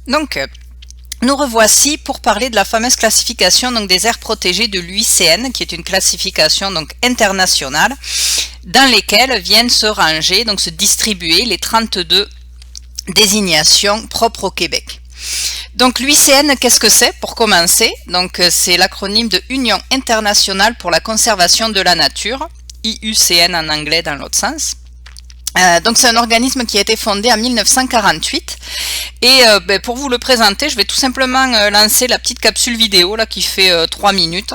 Donc, nous revoici pour parler de la fameuse classification donc, des aires protégées de l'UICN, qui est une classification donc, internationale, dans lesquelles viennent se ranger, donc se distribuer les 32 désignations propres au Québec. Donc l'UICN, qu'est-ce que c'est pour commencer? Donc c'est l'acronyme de Union internationale pour la conservation de la nature, IUCN en anglais dans l'autre sens. Donc c'est un organisme qui a été fondé en 1948 et pour vous le présenter, je vais tout simplement lancer la petite capsule vidéo là qui fait 3 minutes.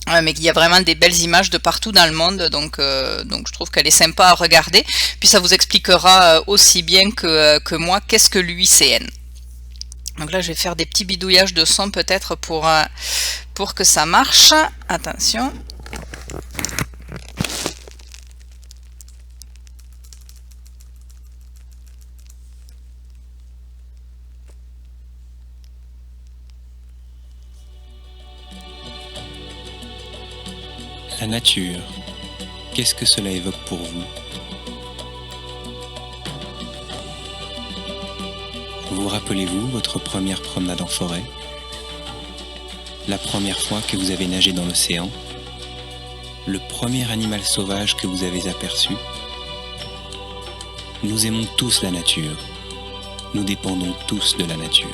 Mais il y a vraiment des belles images de partout dans le monde, donc je trouve qu'elle est sympa à regarder. Puis ça vous expliquera aussi bien que moi qu'est-ce que l'UICN. Donc là je vais faire des petits bidouillages de son peut-être pour que ça marche. Attention. La nature, qu'est-ce que cela évoque pour vous? Vous rappelez-vous votre première promenade en forêt? La première fois que vous avez nagé dans l'océan? Le premier animal sauvage que vous avez aperçu? Nous aimons tous la nature. Nous dépendons tous de la nature.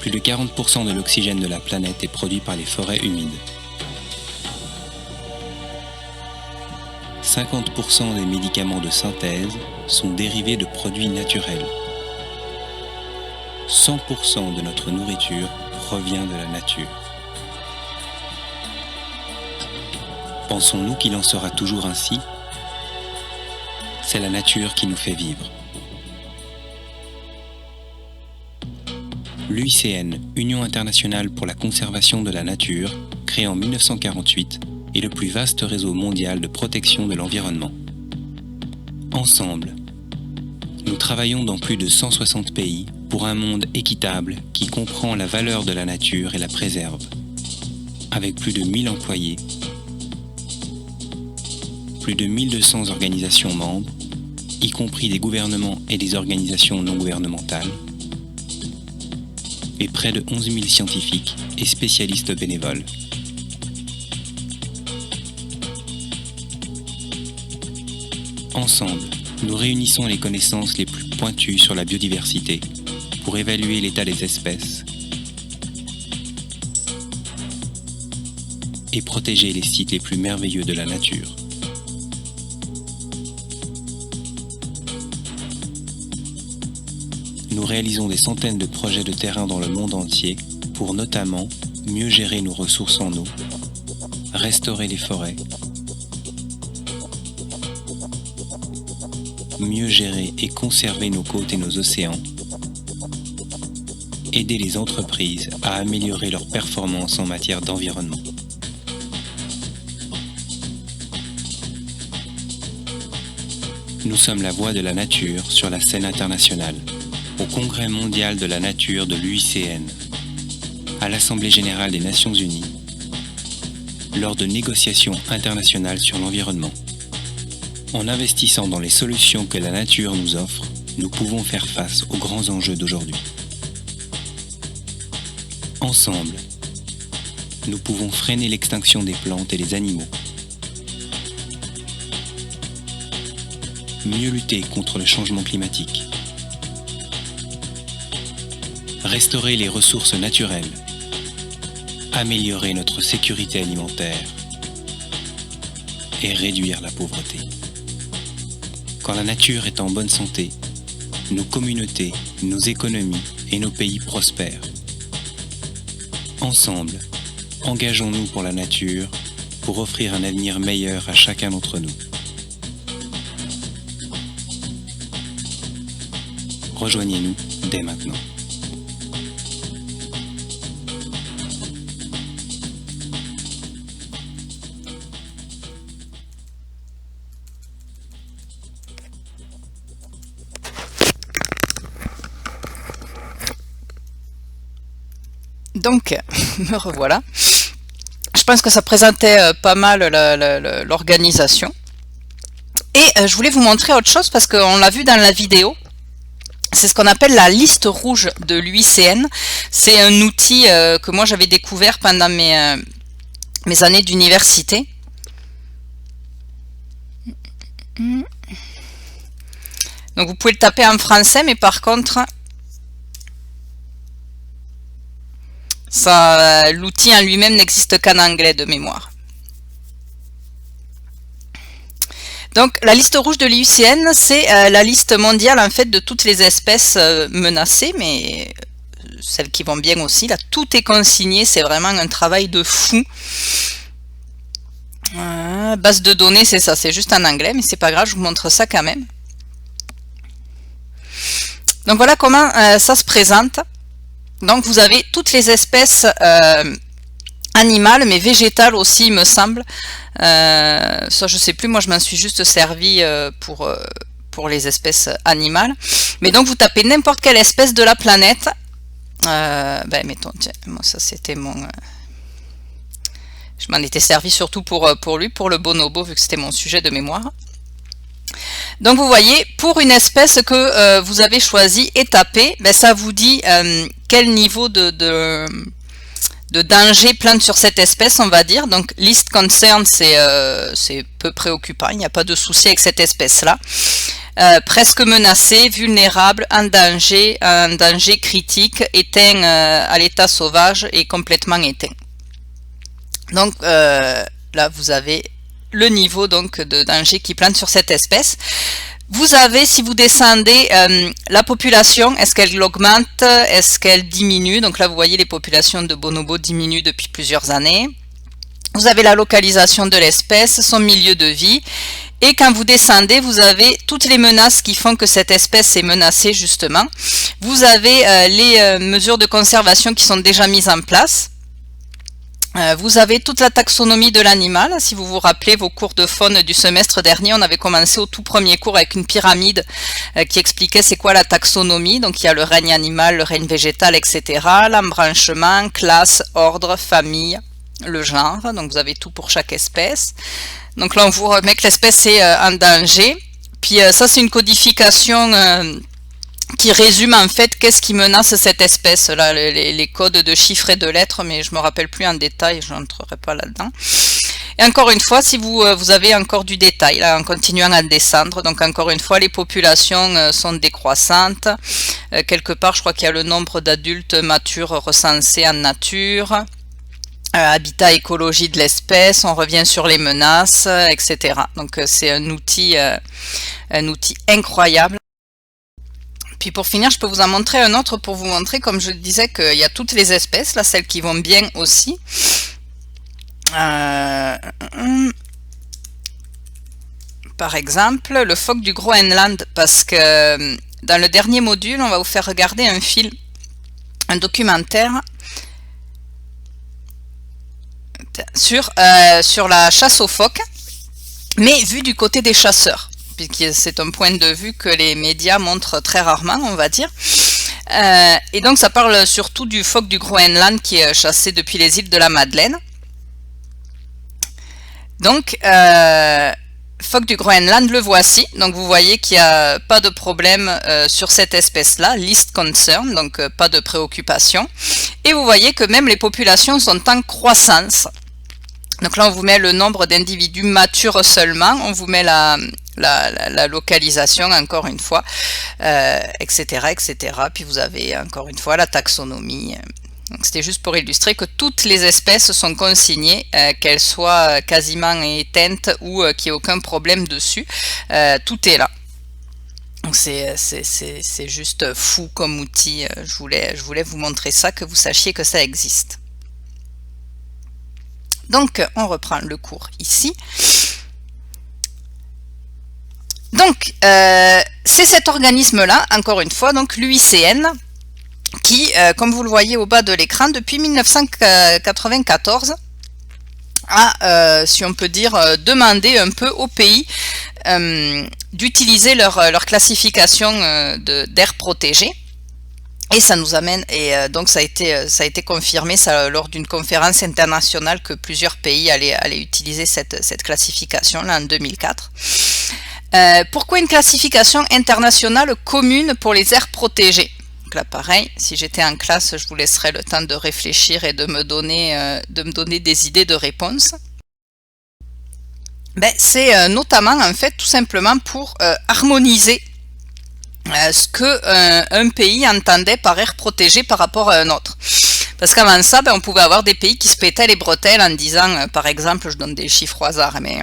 Plus de 40% de l'oxygène de la planète est produit par les forêts humides. 50% des médicaments de synthèse sont dérivés de produits naturels. 100% de notre nourriture provient de la nature. Pensons-nous qu'il en sera toujours ainsi? C'est la nature qui nous fait vivre. L'UICN, Union internationale pour la conservation de la nature, créée en 1948, est le plus vaste réseau mondial de protection de l'environnement. Ensemble, nous travaillons dans plus de 160 pays pour un monde équitable qui comprend la valeur de la nature et la préserve. Avec plus de 1000 employés, plus de 1200 organisations membres, y compris des gouvernements et des organisations non gouvernementales, et près de 11 000 scientifiques et spécialistes bénévoles. Ensemble, nous réunissons les connaissances les plus pointues sur la biodiversité pour évaluer l'état des espèces et protéger les sites les plus merveilleux de la nature. Nous réalisons des centaines de projets de terrain dans le monde entier pour notamment mieux gérer nos ressources en eau, restaurer les forêts, mieux gérer et conserver nos côtes et nos océans, aider les entreprises à améliorer leurs performances en matière d'environnement. Nous sommes la voix de la nature sur la scène internationale, au Congrès mondial de la nature de l'UICN, à l'Assemblée générale des Nations unies, lors de négociations internationales sur l'environnement. En investissant dans les solutions que la nature nous offre, nous pouvons faire face aux grands enjeux d'aujourd'hui. Ensemble, nous pouvons freiner l'extinction des plantes et des animaux, mieux lutter contre le changement climatique, restaurer les ressources naturelles, améliorer notre sécurité alimentaire et réduire la pauvreté. Quand la nature est en bonne santé, nos communautés, nos économies et nos pays prospèrent. Ensemble, engageons-nous pour la nature pour offrir un avenir meilleur à chacun d'entre nous. Rejoignez-nous dès maintenant. Donc, me revoilà. Je pense que ça présentait pas mal l'organisation. Et je voulais vous montrer autre chose parce qu'on l'a vu dans la vidéo. c'est ce qu'on appelle la liste rouge de l'UICN. C'est un outil que moi j'avais découvert pendant mes années d'université. Donc vous pouvez le taper en français, mais par contre, l'outil en lui-même n'existe qu'en anglais de mémoire. Donc la liste rouge de l'IUCN, c'est la liste mondiale en fait de toutes les espèces menacées, mais celles qui vont bien aussi. Là, tout est consigné, c'est vraiment un travail de fou. Base de données, c'est ça, c'est juste en anglais, mais c'est pas grave, je vous montre ça quand même. Donc voilà comment ça se présente. Donc vous avez toutes les espèces animales, mais végétales aussi, il me semble. Ça je sais plus, moi je m'en suis juste servi pour les espèces animales. Mais donc vous tapez n'importe quelle espèce de la planète. Mettons, tiens, moi ça c'était mon... je m'en étais servi surtout pour lui, pour le bonobo, vu que c'était mon sujet de mémoire. Donc vous voyez, pour une espèce que vous avez choisie et tapé, ça vous dit quel niveau de danger plane sur cette espèce, on va dire. Donc list concern, c'est peu préoccupant, il n'y a pas de souci avec cette espèce-là. Presque menacée, vulnérable, en danger critique, éteint à l'état sauvage et complètement éteint. Donc là vous avez le niveau donc de danger qui plane sur cette espèce. Vous avez, si vous descendez, la population, est-ce qu'elle augmente, est-ce qu'elle diminue? Donc là vous voyez les populations de bonobos diminuent depuis plusieurs années. Vous avez la localisation de l'espèce, son milieu de vie. Et quand vous descendez, vous avez toutes les menaces qui font que cette espèce est menacée justement. Vous avez les mesures de conservation qui sont déjà mises en place. Vous avez toute la taxonomie de l'animal. Si vous vous rappelez vos cours de faune du semestre dernier, on avait commencé au tout premier cours avec une pyramide qui expliquait c'est quoi la taxonomie. Donc il y a le règne animal, le règne végétal, etc. L'embranchement, classe, ordre, famille, le genre. Donc vous avez tout pour chaque espèce. Donc là on vous remet que l'espèce est en danger. Puis ça c'est une codification qui résume en fait qu'est-ce qui menace cette espèce là, les codes de chiffres et de lettres, mais je me rappelle plus en détail, je n'entrerai pas là-dedans. Et encore une fois, si vous avez encore du détail là, en continuant à descendre, donc encore une fois les populations sont décroissantes. Quelque part je crois qu'il y a le nombre d'adultes matures recensés en nature, habitat, écologie de l'espèce, on revient sur les menaces, etc. Donc c'est un outil incroyable. Puis pour finir, je peux vous en montrer un autre pour vous montrer, comme je disais, qu'il y a toutes les espèces, là, celles qui vont bien aussi. Par exemple, le phoque du Groenland, parce que dans le dernier module, on va vous faire regarder un film, un documentaire sur la chasse aux phoques, mais vu du côté des chasseurs. Puisque c'est un point de vue que les médias montrent très rarement, on va dire. Et donc ça parle surtout du phoque du Groenland qui est chassé depuis les îles de la Madeleine. Donc, phoque du Groenland, le voici. Donc vous voyez qu'il n'y a pas de problème sur cette espèce-là, list concern, donc pas de préoccupation. Et vous voyez que même les populations sont en croissance. Donc là on vous met le nombre d'individus matures seulement, on vous met la localisation encore une fois, etc., etc. Puis vous avez encore une fois la taxonomie. C'était juste pour illustrer que toutes les espèces sont consignées, qu'elles soient quasiment éteintes ou qu'il n'y ait aucun problème dessus. Tout est là. Donc c'est juste fou comme outil. Je voulais vous montrer ça, que vous sachiez que ça existe. Donc on reprend le cours ici. Donc c'est cet organisme-là, encore une fois, donc l'UICN, qui, comme vous le voyez au bas de l'écran, depuis 1994, a, si on peut dire, demandé un peu aux pays d'utiliser leur classification d'aires protégées. Et ça nous amène, donc ça a été confirmé lors d'une conférence internationale que plusieurs pays allaient utiliser cette classification là en 2004. Pourquoi une classification internationale commune pour les aires protégées? Donc là, pareil, si j'étais en classe, je vous laisserais le temps de réfléchir et de me donner des idées de réponses. Ben, c'est notamment, en fait, tout simplement pour harmoniser ce que un pays entendait par aire protégée par rapport à un autre. Parce qu'avant ça, ben, on pouvait avoir des pays qui se pétaient les bretelles en disant, par exemple, je donne des chiffres au hasard, mais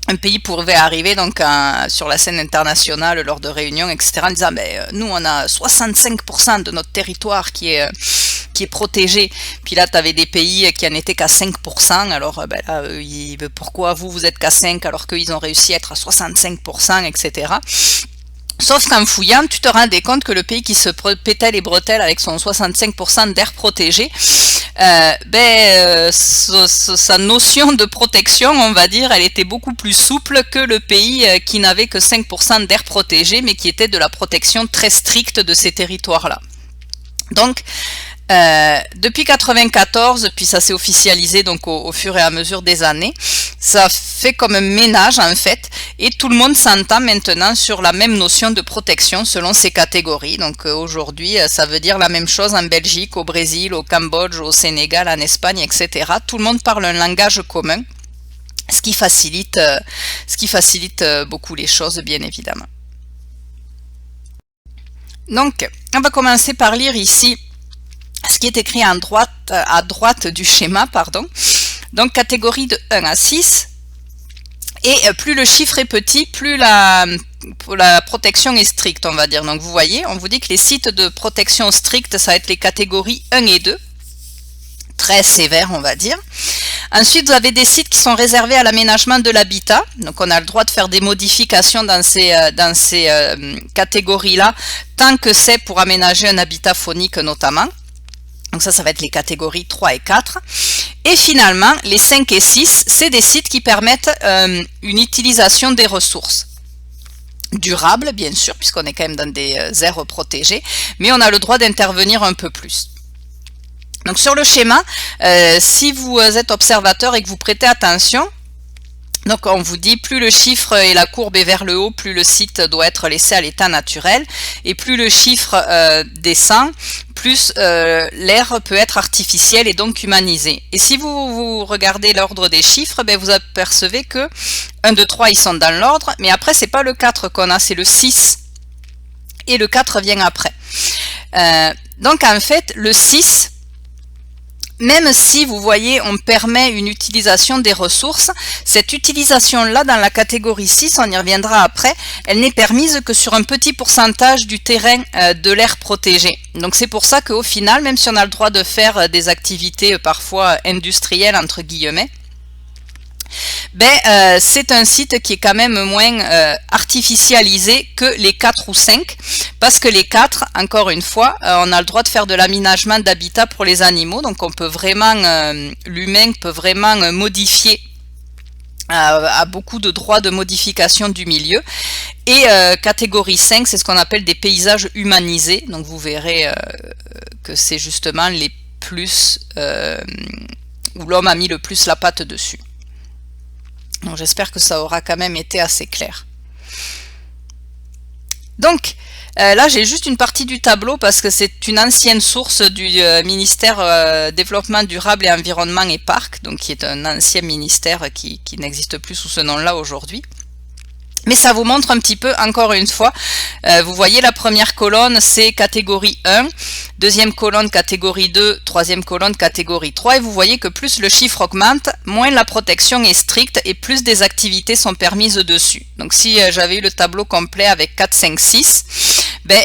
un pays pouvait arriver donc sur la scène internationale lors de réunions, etc., en disant nous on a 65% de notre territoire qui est protégé. Puis là tu avais des pays qui en étaient qu'à 5%, alors là, pourquoi vous êtes qu'à 5% alors qu'ils ont réussi à être à 65%, etc. Sauf qu'en fouillant, tu te rendais compte que le pays qui se pétait les bretelles avec son 65% d'air protégé, sa notion de protection, on va dire, elle était beaucoup plus souple que le pays qui n'avait que 5% d'air protégé, mais qui était de la protection très stricte de ces territoires-là. Donc, depuis 94, puis ça s'est officialisé donc au fur et à mesure des années, ça fait comme un ménage en fait, et tout le monde s'entend maintenant sur la même notion de protection selon ces catégories. Donc aujourd'hui, ça veut dire la même chose en Belgique, au Brésil, au Cambodge, au Sénégal, en Espagne, etc. Tout le monde parle un langage commun, ce qui facilite beaucoup les choses, bien évidemment. Donc, on va commencer par lire ici ce qui est écrit à droite du schéma, pardon. Donc catégorie de 1 à 6, et plus le chiffre est petit, plus la protection est stricte, on va dire. Donc vous voyez, on vous dit que les sites de protection stricte, ça va être les catégories 1 et 2, très sévères, on va dire. Ensuite, vous avez des sites qui sont réservés à l'aménagement de l'habitat. Donc on a le droit de faire des modifications dans ces catégories-là, tant que c'est pour aménager un habitat faunique notamment. Donc ça va être les catégories 3 et 4. Et finalement, les 5 et 6, c'est des sites qui permettent une utilisation des ressources. Durables, bien sûr, puisqu'on est quand même dans des aires protégées, mais on a le droit d'intervenir un peu plus. Donc sur le schéma, si vous êtes observateur et que vous prêtez attention, donc on vous dit plus le chiffre et la courbe est vers le haut, plus le site doit être laissé à l'état naturel, et plus le chiffre descend, plus l'air peut être artificiel et donc humanisé. Et si vous regardez l'ordre des chiffres, vous apercevez que 1, 2, 3 ils sont dans l'ordre, mais après c'est pas le 4 qu'on a, c'est le 6, et le 4 vient après. Donc en fait le 6, même si vous voyez on permet une utilisation des ressources, cette utilisation-là dans la catégorie 6, on y reviendra après, elle n'est permise que sur un petit pourcentage du terrain de l'aire protégé. Donc c'est pour ça qu'au final, même si on a le droit de faire des activités parfois industrielles entre guillemets, c'est un site qui est quand même moins artificialisé que les 4 ou 5, parce que les 4, encore une fois, on a le droit de faire de l'aménagement d'habitat pour les animaux, donc on peut vraiment, l'humain peut vraiment modifier a beaucoup de droits de modification du milieu. Et catégorie 5, c'est ce qu'on appelle des paysages humanisés, donc vous verrez que c'est justement les plus où l'homme a mis le plus la patte dessus. Donc j'espère que ça aura quand même été assez clair. Donc là j'ai juste une partie du tableau parce que c'est une ancienne source du ministère Développement Durable et Environnement et Parcs, donc qui est un ancien ministère qui n'existe plus sous ce nom-là aujourd'hui. Mais ça vous montre un petit peu, encore une fois, vous voyez la première colonne c'est catégorie 1, deuxième colonne catégorie 2, troisième colonne catégorie 3, et vous voyez que plus le chiffre augmente, moins la protection est stricte et plus des activités sont permises dessus. Donc si j'avais eu le tableau complet avec 4, 5, 6,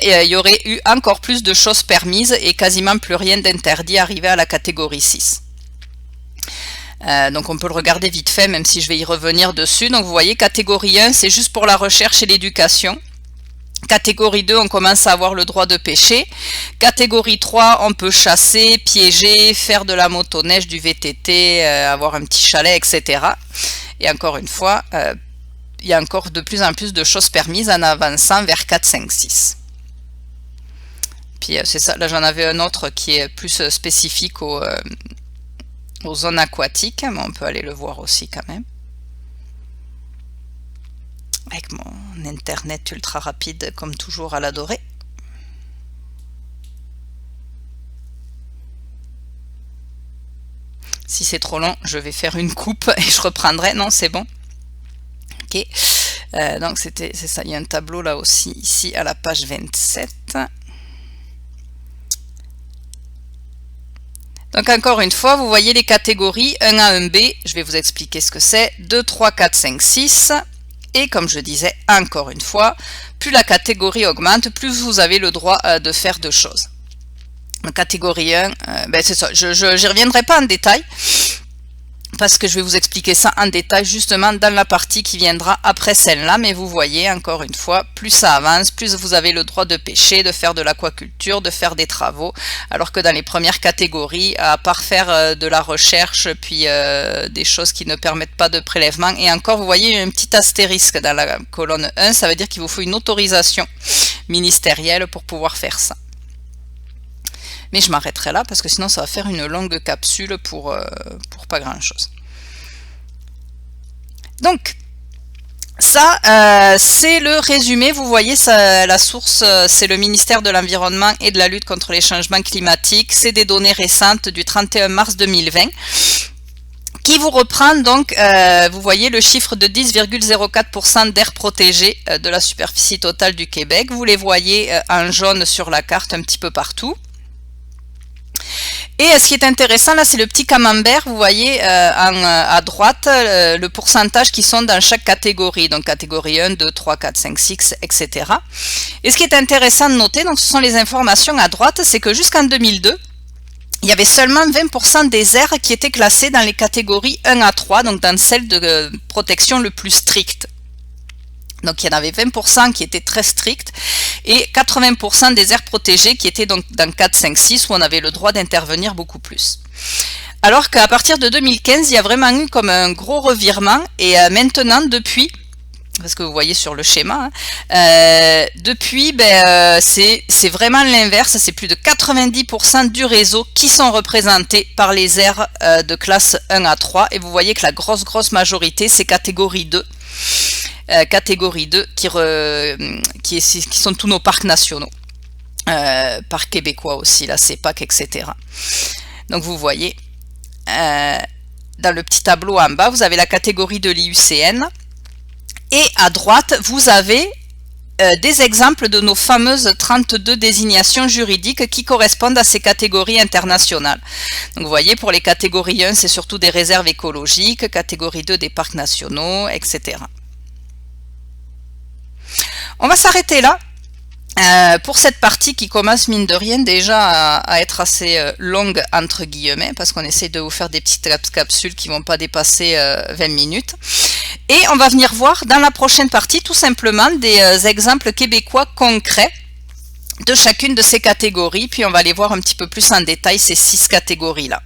il y aurait eu encore plus de choses permises et quasiment plus rien d'interdit arrivé à la catégorie 6. Donc on peut le regarder vite fait, même si je vais y revenir dessus. Donc vous voyez, catégorie 1, c'est juste pour la recherche et l'éducation. Catégorie 2, on commence à avoir le droit de pêcher. Catégorie 3, on peut chasser, piéger, faire de la motoneige, du VTT, avoir un petit chalet, etc. Et encore une fois, il y a encore de plus en plus de choses permises en avançant vers 4, 5, 6. Puis c'est ça, là j'en avais un autre qui est plus spécifique aux zones aquatiques, mais on peut aller le voir aussi quand même. avec mon internet ultra rapide comme toujours à l'adorer. Si c'est trop long, je vais faire une coupe et je reprendrai. Non, c'est bon. Ok. Donc c'est ça. Il y a un tableau là aussi, ici à la page 27. Donc encore une fois, vous voyez les catégories 1A, 1B. Je vais vous expliquer ce que c'est. 2, 3, 4, 5, 6. Et comme je disais, encore une fois, plus la catégorie augmente, plus vous avez le droit de faire de choses. Donc, catégorie 1, c'est ça. Je n'y reviendrai pas en détail, parce que je vais vous expliquer ça en détail justement dans la partie qui viendra après celle-là. Mais vous voyez, encore une fois, plus ça avance, plus vous avez le droit de pêcher, de faire de l'aquaculture, de faire des travaux. Alors que dans les premières catégories, à part faire de la recherche, puis des choses qui ne permettent pas de prélèvement. Et encore, vous voyez un petit astérisque dans la colonne 1, ça veut dire qu'il vous faut une autorisation ministérielle pour pouvoir faire ça. Mais je m'arrêterai là parce que sinon ça va faire une longue capsule pour pas grand chose. Donc ça c'est le résumé. Vous voyez ça, la source c'est le ministère de l'Environnement et de la lutte contre les changements climatiques. C'est des données récentes du 31 mars 2020 qui vous reprend donc, vous voyez le chiffre de 10,04% d'aires protégées de la superficie totale du Québec. Vous les voyez en jaune sur la carte un petit peu partout. Et ce qui est intéressant là, c'est le petit camembert, vous voyez à droite le pourcentage qui sont dans chaque catégorie, donc catégorie 1, 2, 3, 4, 5, 6, etc. Et ce qui est intéressant de noter, donc ce sont les informations à droite, c'est que jusqu'en 2002, il y avait seulement 20% des aires qui étaient classées dans les catégories 1 à 3, donc dans celle de protection le plus stricte. Donc il y en avait 20% qui étaient très strictes et 80% des aires protégées qui étaient donc dans 4, 5, 6 où on avait le droit d'intervenir beaucoup plus. Alors qu'à partir de 2015, il y a vraiment eu comme un gros revirement et maintenant depuis, parce que vous voyez sur le schéma, depuis c'est vraiment l'inverse, c'est plus de 90% du réseau qui sont représentés par les aires de classe 1 à 3 et vous voyez que la grosse majorité c'est catégorie 2. Catégorie 2 qui sont tous nos parcs nationaux, parcs québécois aussi, la CEPAC, etc. Donc vous voyez, dans le petit tableau en bas, vous avez la catégorie de l'IUCN et à droite, vous avez des exemples de nos fameuses 32 désignations juridiques qui correspondent à ces catégories internationales. Donc vous voyez, pour les catégories 1, c'est surtout des réserves écologiques, catégorie 2 des parcs nationaux, etc. On va s'arrêter là pour cette partie qui commence mine de rien déjà à être assez longue entre guillemets parce qu'on essaie de vous faire des petites capsules qui ne vont pas dépasser 20 minutes. Et on va venir voir dans la prochaine partie tout simplement des exemples québécois concrets de chacune de ces catégories. Puis on va aller voir un petit peu plus en détail ces 6 catégories-là.